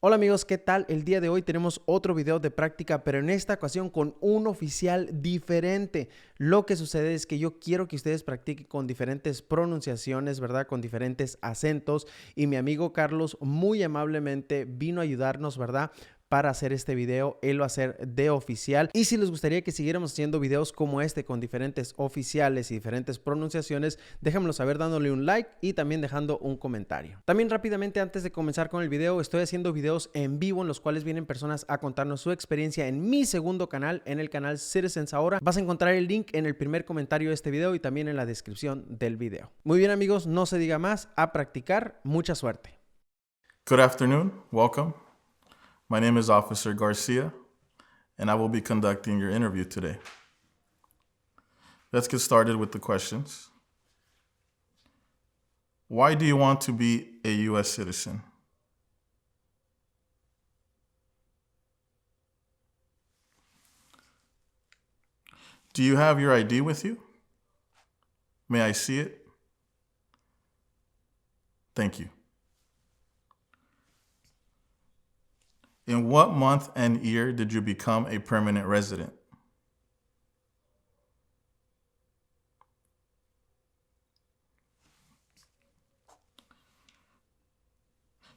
Hola amigos, ¿qué tal? El día de hoy tenemos otro video de práctica, pero en esta ocasión con un oficial diferente. Lo que sucede es que yo quiero que ustedes practiquen con diferentes pronunciaciones, ¿verdad? Con diferentes acentos y mi amigo Carlos muy amablemente vino a ayudarnos, ¿verdad? Para hacer este video, él va a ser de oficial. Y si les gustaría que siguiéramos haciendo videos como este con diferentes oficiales y diferentes pronunciaciones, déjenmelo saber dándole un like y también dejando un comentario. También rápidamente antes de comenzar con el video, estoy haciendo videos en vivo en los cuales vienen personas a contarnos su experiencia en mi segundo canal, en el canal Citizens Ahora. Vas a encontrar el link en el primer comentario de este video y también en la descripción del video. Muy bien amigos, no se diga más, a practicar, mucha suerte. Good afternoon, welcome. My name is Officer Garcia, and I will be conducting your interview today. Let's get started with the questions. Why do you want to be a U.S. citizen? Do you have your ID with you? May I see it? Thank you. In what month and year did you become a permanent resident?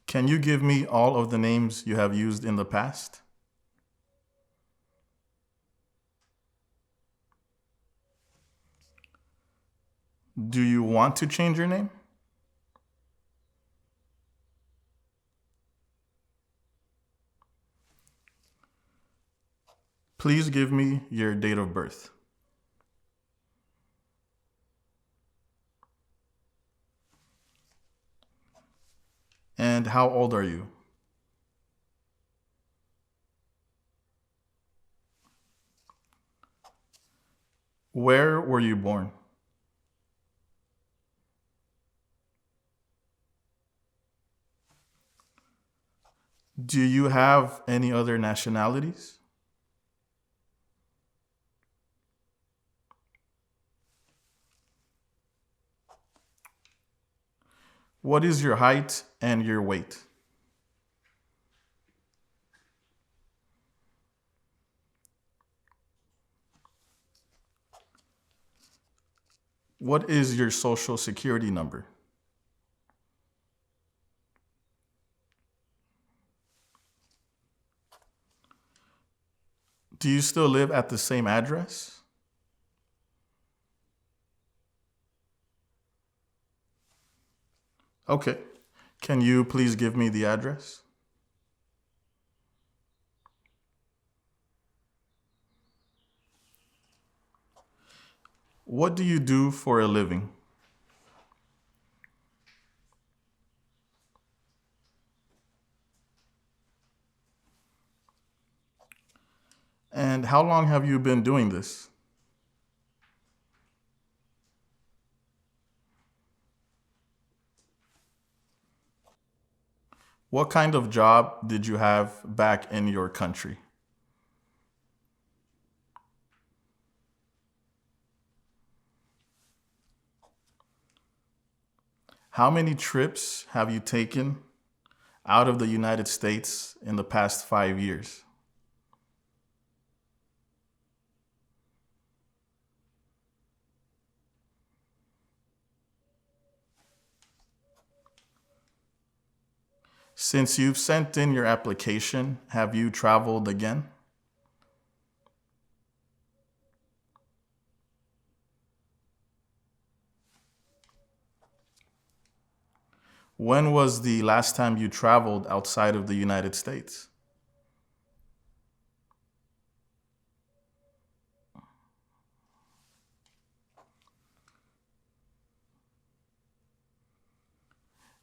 Can you give me all of the names you have used in the past? Do you want to change your name? Please give me your date of birth. And how old are you? Where were you born? Do you have any other nationalities? What is your height and your weight? What is your social security number? Do you still live at the same address? Okay. Can you please give me the address? What do you do for a living? And how long have you been doing this? What kind of job did you have back in your country? How many trips have you taken out of the United States in the past 5 years? Since you've sent in your application, have you traveled again? When was the last time you traveled outside of the United States?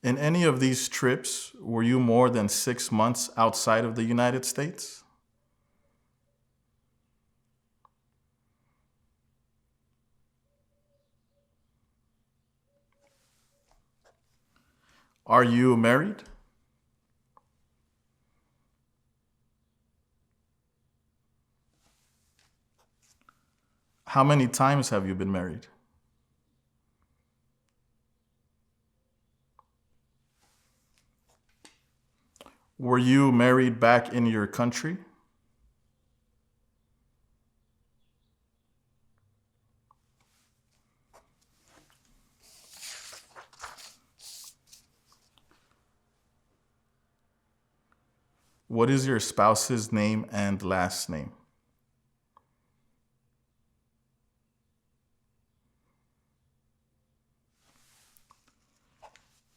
In any of these trips, were you more than 6 months outside of the United States? Are you married? How many times have you been married? Were you married back in your country? What is your spouse's name and last name?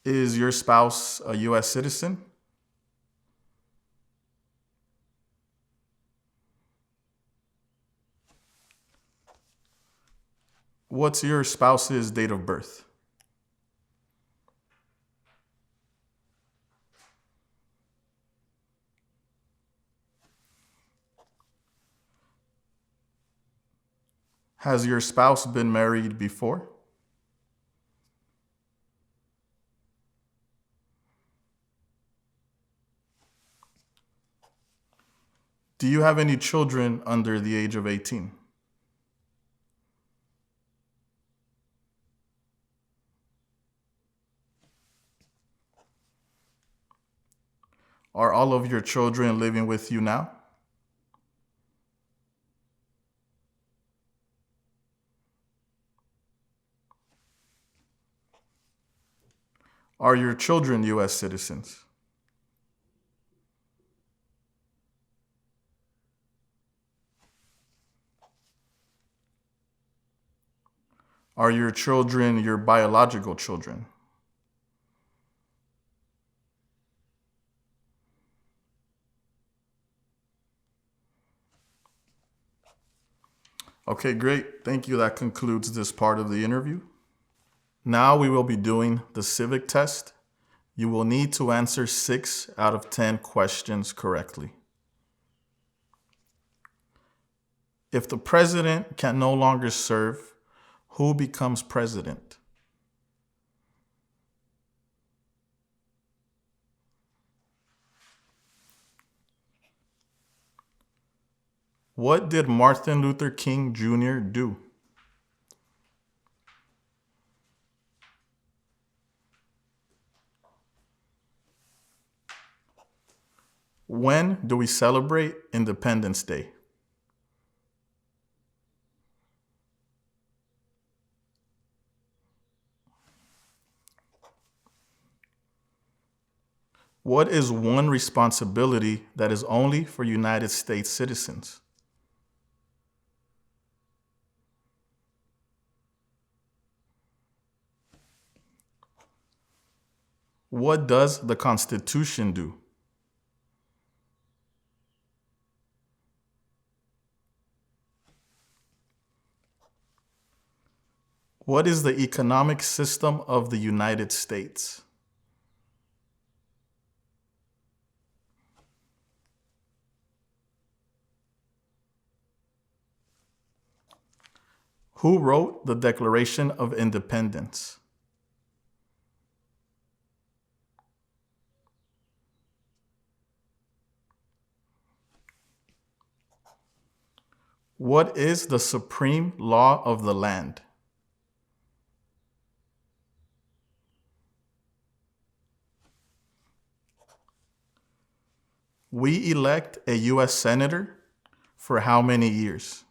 Is your spouse a U.S. citizen? What's your spouse's date of birth? Has your spouse been married before? Do you have any children under the age of 18? Are all of your children living with you now? Are your children U.S. citizens? Are your children your biological children? Okay, great. Thank you. That concludes this part of the interview. Now we will be doing the civic test. You will need to answer 6 out of 10 questions correctly. If the president can no longer serve, who becomes president? What did Martin Luther King Jr. do? When do we celebrate Independence Day? What is one responsibility that is only for United States citizens? What does the Constitution do? What is the economic system of the United States? Who wrote the Declaration of Independence? What is the supreme law of the land? We elect a U.S. Senator for how many years?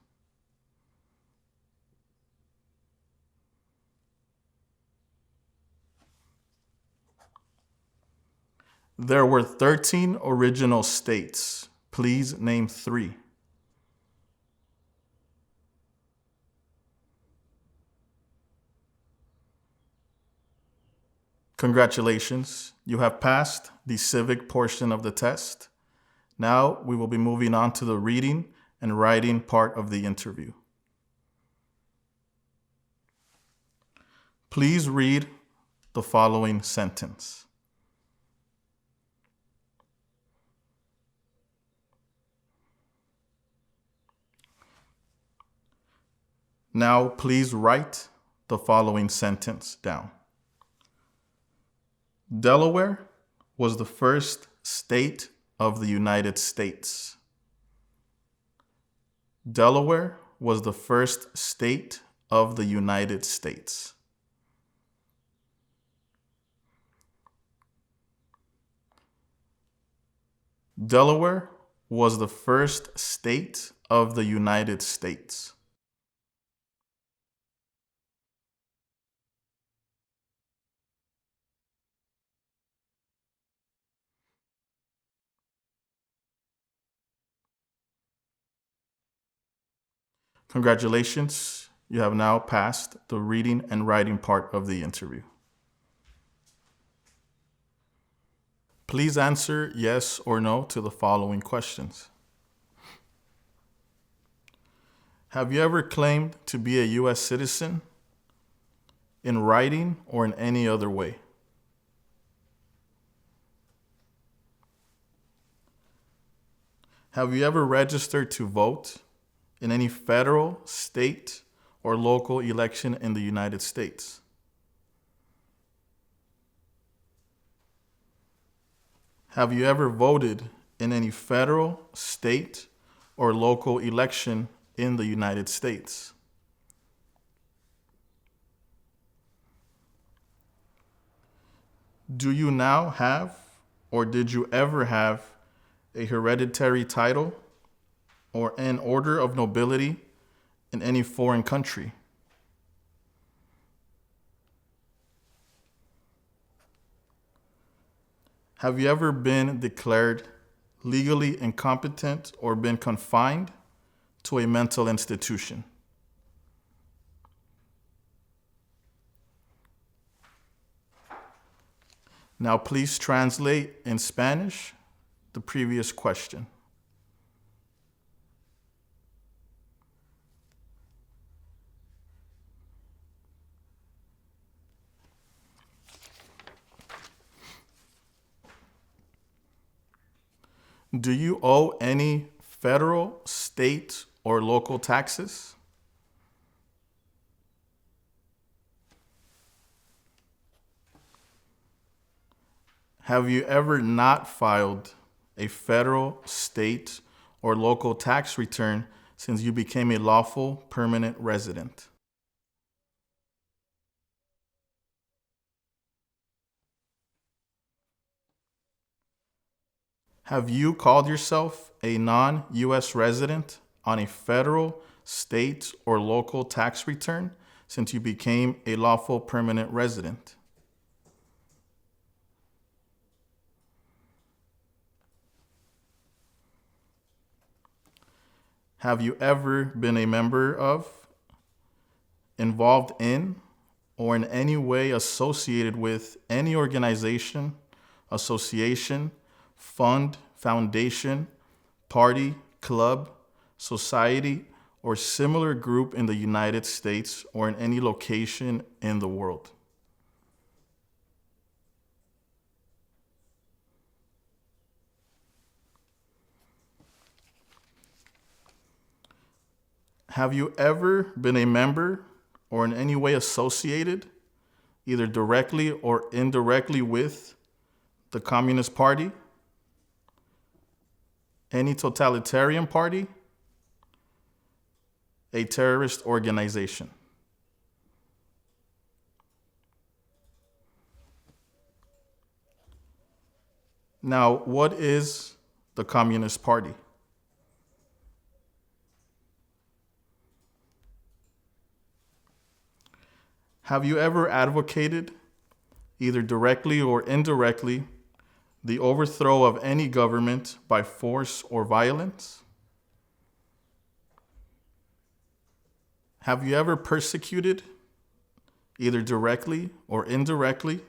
There were 13 original states. Please name 3. Congratulations, you have passed the civic portion of the test. Now we will be moving on to the reading and writing part of the interview. Please read the following sentence. Now please write the following sentence down. Delaware was the first state of the United States. Delaware was the first state of the United States. Delaware was the first state of the United States. Congratulations, you have now passed the reading and writing part of the interview. Please answer yes or no to the following questions. Have you ever claimed to be a U.S. citizen in writing or in any other way? Have you ever registered to vote in any federal, state, or local election in the United States? Have you ever voted in any federal, state, or local election in the United States? Do you now have, or did you ever have, a hereditary title or an order of nobility in any foreign country? Have you ever been declared legally incompetent or been confined to a mental institution? Now please translate in Spanish the previous question. Do you owe any federal, state, or local taxes? Have you ever not filed a federal, state, or local tax return since you became a lawful permanent resident? Have you called yourself a non-U.S. resident on a federal, state, or local tax return since you became a lawful permanent resident? Have you ever been a member of, involved in, or in any way associated with any organization, association, fund, foundation, party, club, society, or similar group in the United States or in any location in the world? Have you ever been a member or in any way associated, either directly or indirectly, with the Communist Party, any totalitarian party, a terrorist organization? Now, what is the Communist Party? Have you ever advocated, either directly or indirectly, the overthrow of any government by force or violence? Have you ever persecuted, either directly or indirectly,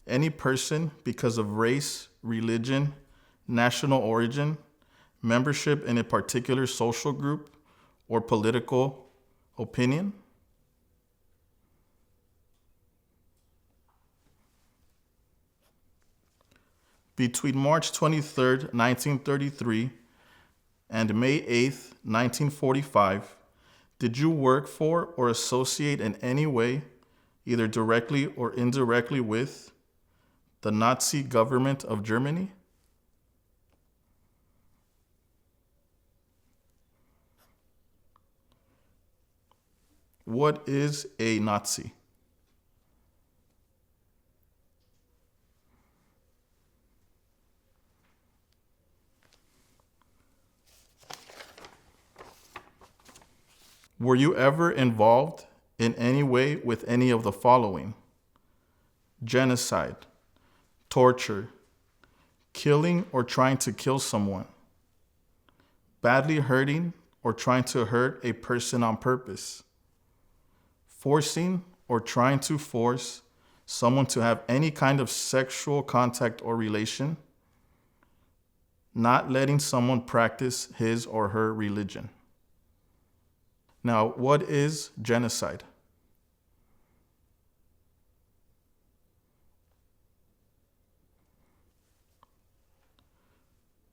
any person because of race, religion, national origin, membership in a particular social group, or political opinion? Between March 23rd, 1933 and May 8th, 1945, did you work for or associate in any way, either directly or indirectly, with the Nazi government of Germany? What is a Nazi? Were you ever involved in any way with any of the following? Genocide, torture, killing or trying to kill someone, badly hurting or trying to hurt a person on purpose, forcing or trying to force someone to have any kind of sexual contact or relation, not letting someone practice his or her religion. Now, what is genocide?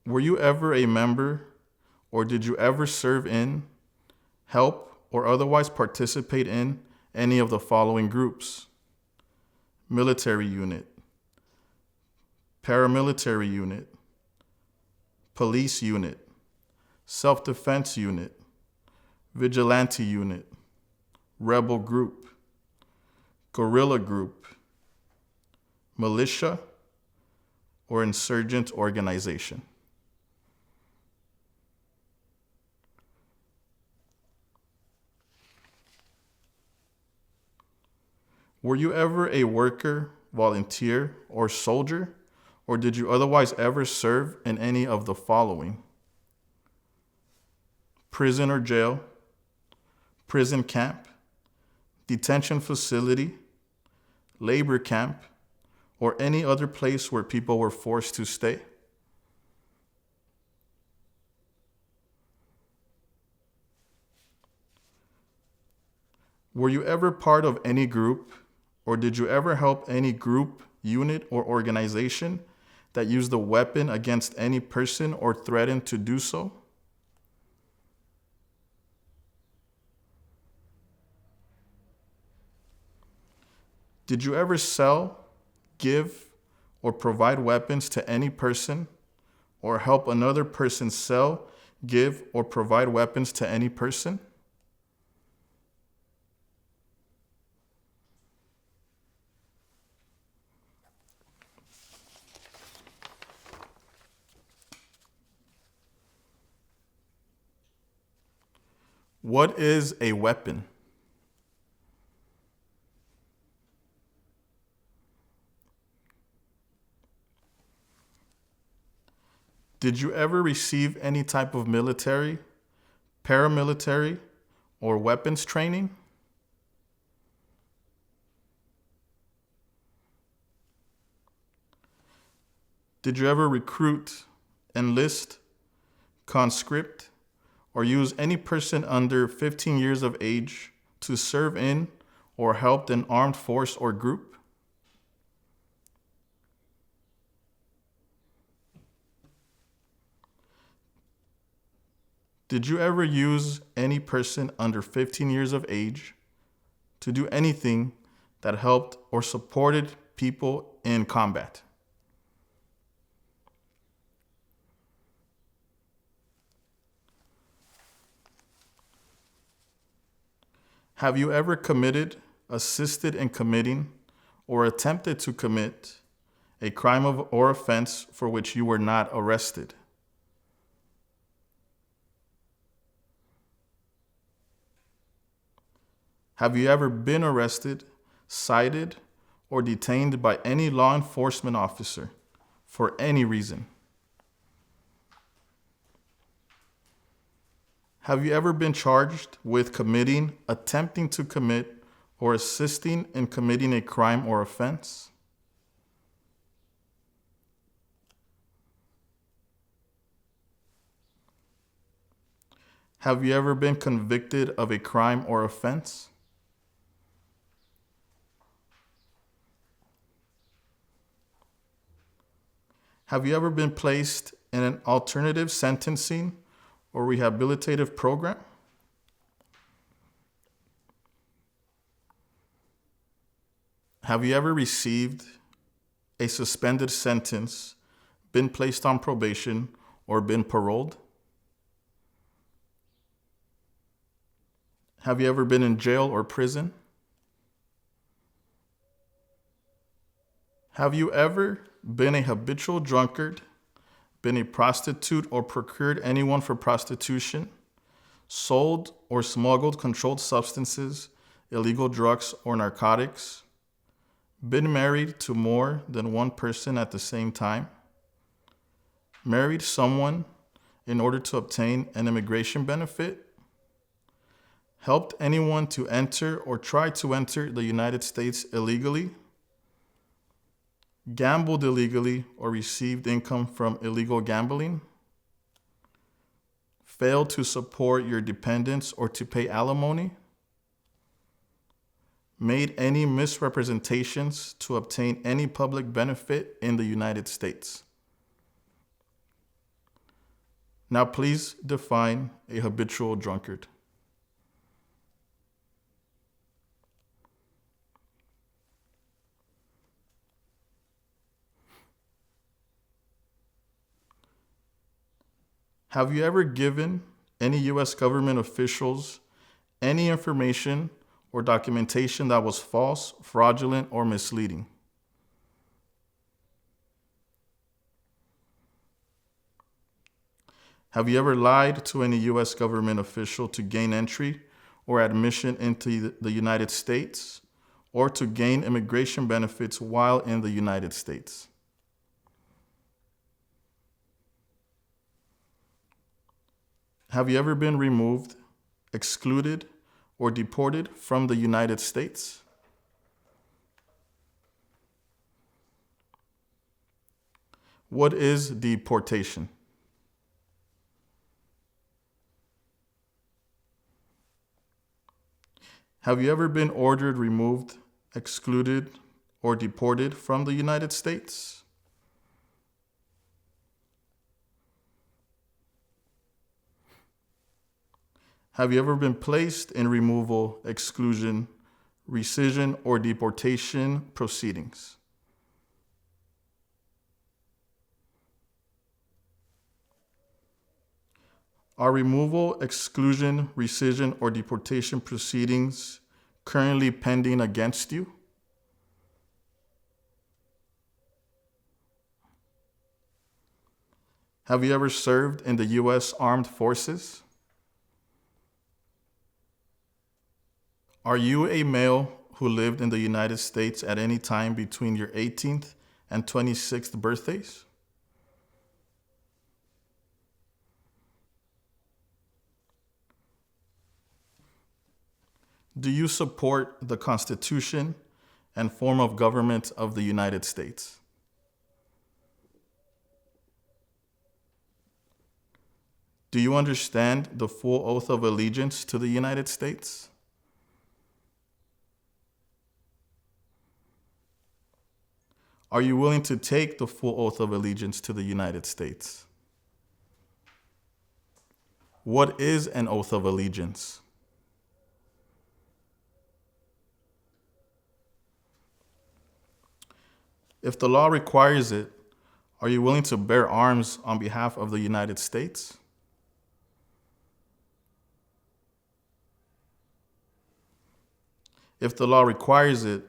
Were you ever a member, or did you ever serve in, help, or otherwise participate in any of the following groups? Military unit, paramilitary unit, police unit, self-defense unit, vigilante unit, rebel group, guerrilla group, militia, or insurgent organization? Were you ever a worker, volunteer, or soldier, or did you otherwise ever serve in any of the following? Prison or jail, prison camp, detention facility, labor camp, or any other place where people were forced to stay? Were you ever part of any group, or did you ever help any group, unit, or organization that used a weapon against any person or threatened to do so? Did you ever sell, give, or provide weapons to any person, or help another person sell, give, or provide weapons to any person? What is a weapon? Did you ever receive any type of military, paramilitary, or weapons training? Did you ever recruit, enlist, conscript, or use any person under 15 years of age to serve in or help an armed force or group? Did you ever use any person under 15 years of age to do anything that helped or supported people in combat? Have you ever committed, assisted in committing, or attempted to commit a crime or offense for which you were not arrested? Have you ever been arrested, cited, or detained by any law enforcement officer for any reason? Have you ever been charged with committing, attempting to commit, or assisting in committing a crime or offense? Have you ever been convicted of a crime or offense? Have you ever been placed in an alternative sentencing or rehabilitative program? Have you ever received a suspended sentence, been placed on probation, or been paroled? Have you ever been in jail or prison? Have you ever been a habitual drunkard, been a prostitute or procured anyone for prostitution, sold or smuggled controlled substances, illegal drugs, or narcotics, been married to more than one person at the same time, married someone in order to obtain an immigration benefit, helped anyone to enter or try to enter the United States illegally, gambled illegally or received income from illegal gambling, failed to support your dependents or to pay alimony, made any misrepresentations to obtain any public benefit in the United States. Now please define a habitual drunkard. Have you ever given any U.S. government officials any information or documentation that was false, fraudulent, or misleading? Have you ever lied to any U.S. government official to gain entry or admission into the United States or to gain immigration benefits while in the United States? Have you ever been removed, excluded, or deported from the United States? What is deportation? Have you ever been ordered removed, excluded, or deported from the United States? Have you ever been placed in removal, exclusion, rescission, or deportation proceedings? Are removal, exclusion, rescission, or deportation proceedings currently pending against you? Have you ever served in the U.S. Armed Forces? Are you a male who lived in the United States at any time between your 18th and 26th birthdays? Do you support the Constitution and form of government of the United States? Do you understand the full oath of allegiance to the United States? Are you willing to take the full oath of allegiance to the United States? What is an oath of allegiance? If the law requires it, are you willing to bear arms on behalf of the United States? If the law requires it,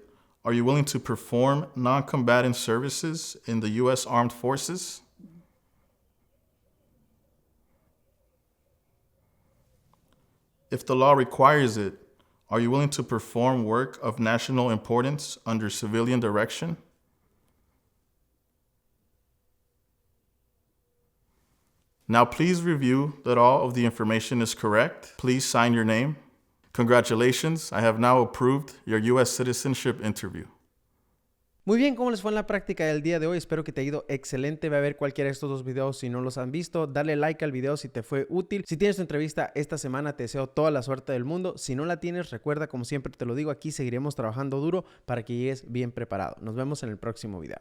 are you willing to perform non-combatant services in the U.S. Armed Forces? If the law requires it, are you willing to perform work of national importance under civilian direction? Now please review that all of the information is correct. Please sign your name. Congratulations, I have now approved your U.S. citizenship interview. Muy bien, ¿cómo les fue en la práctica del día de hoy? Espero que te haya ido excelente. Ve a ver cualquiera de estos dos videos si no los han visto. Dale like al video si te fue útil. Si tienes tu entrevista esta semana, te deseo toda la suerte del mundo. Si no la tienes, recuerda, como siempre te lo digo, aquí seguiremos trabajando duro para que llegues bien preparado. Nos vemos en el próximo video.